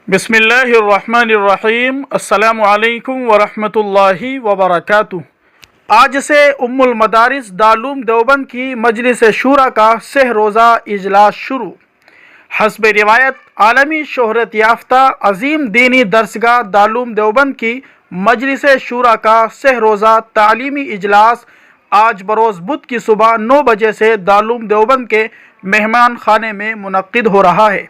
बिस्मिल्लाहिर्रहमानिर्रहीम। अस्सलामु अलैकुम वरहमतुल्लाहि वबरकातुह। आज से उम्मुल मदारिस दारुल देवबंद की मजलिस शूरा का सह रोज़ा इजलास शुरू। हस्ब रिवायत आलमी शोहरत याफ्ता अजीम दीनी दरसगाह दारुल देवबंद की मजलिस शूरा का सह रोज़ा तालीमी इजलास आज बरोज़ बुध की सुबह 9 बजे से दारुल देवबंद के मेहमान खाने में मुनक्किद हो रहा है।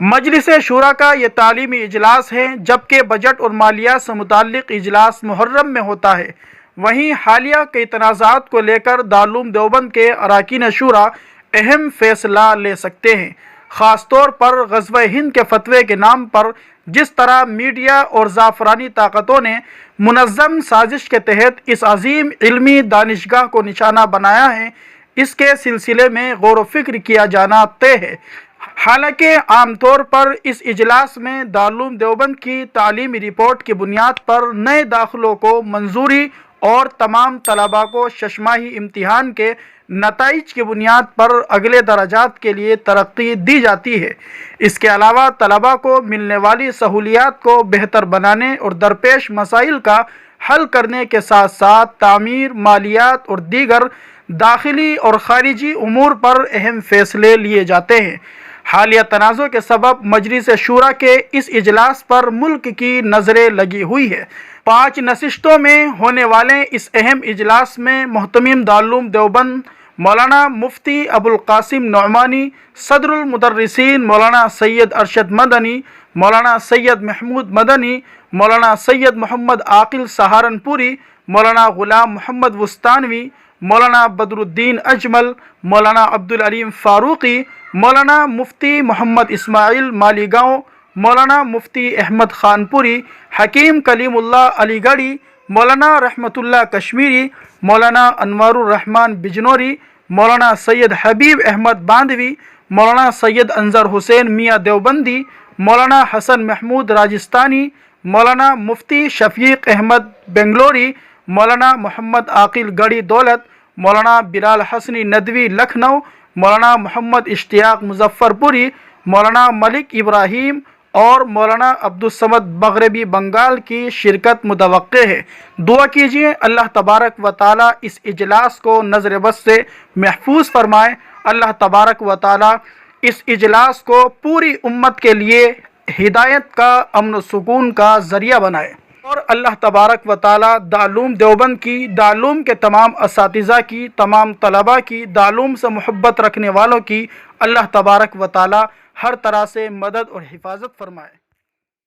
मजलिस शूरा का ये तालीमी इजलास है, जबकि बजट और मालियात से मुताल्लिक़ इजलास मुहर्रम में होता है। वहीं हालिया के तनाज़ात को लेकर दारुल देवबंद के अरकान शूरा अहम फैसला ले सकते हैं। ख़ास तौर पर ग़ज़वा हिंद के फतवे के नाम पर जिस तरह मीडिया और ज़ाफ़रानी ताकतों ने मुनज़्ज़म साजिश के तहत इस अजीम इल्मी दानिशगाह को निशाना बनाया है, इसके सिलसिले में गौर व फिक्र किया जाना तय है। हालांकि आम तौर पर इस इजलास में दारुल देवबंद की तालीमी रिपोर्ट की बुनियाद पर नए दाखिलों को मंजूरी और तमाम तलबा को शशमाही इम्तिहान के नताइज की बुनियाद पर अगले दराजात के लिए तरक्की दी जाती है। इसके अलावा तलबा को मिलने वाली सहूलियात को बेहतर बनाने और दरपेश मसाइल का हल करने के साथ साथ तामीर, मालियात और दीगर दाखिली और खारिजी उमूर पर अहम फैसले लिए जाते हैं। हालिया तनाज़ों के सबब मजलिस शूरा के इस इजलास पर मुल्क की नज़रें लगी हुई है। 5 नशिस्तों में होने वाले इस अहम इजलास में मुहतमिम दारुल देवबंद मौलाना मुफ्ती अबुल कासिम नौमानी, सदरुल मुदर्रिसीन मौलाना सैयद अरशद मदनी, मौलाना सैयद महमूद मदनी, मौलाना सैयद मोहम्मद आकिल सहारनपुरी, मौलाना गुलाम मोहम्मद वस्तानवी, मौलाना बदरुद्दीन अजमल, मौलाना अब्दुल अलीम फ़ारूक़ी, मौलाना मुफ्ती मोहम्मद इस्माइल मालीगांव, मौलाना मुफ्ती अहमद खानपुरी, हकीम कलीमुल्लाह अलीगढ़ी, मौलाना रहमतुल्लाह कश्मीरी, मौलाना अनवारुर रहमान बिजनौरी, मौलाना सैयद हबीब अहमद बांदवी, मौलाना सैयद अंजर हुसैन मियाँ देवबंदी, मौलाना हसन महमूद राजस्थानी, मौलाना मुफ्ती शफीक अहमद बेंगलोरी, मौलाना मोहम्मद आकिल गढ़ी दौलत, मौलाना बिलाल हसनी नदवी लखनऊ, मौलाना मोहम्मद इश्तियाक मुजफ्फरपुरी, मौलाना मलिक इब्राहिम और मौलाना अब्दुस्समद मगरबी बंगाल की शिरकत मुतवक्के है। दुआ कीजिए अल्लाह तबारक व ताला इस इजलास को नज़र बस से महफूज फरमाए। अल्लाह तबारक व ताला इस इजलास को पूरी उम्मत के लिए हिदायत का, अमन व सुकून का ज़रिया बनाए और अल्लाह तबारक व ताला दारुल देवबंद की, दारुल के तमाम असातिज़ा की, तमाम तलबा की, दारुल से मोहब्बत रखने वालों की अल्लाह तबारक व ताला हर तरह से मदद और हिफाजत फरमाए।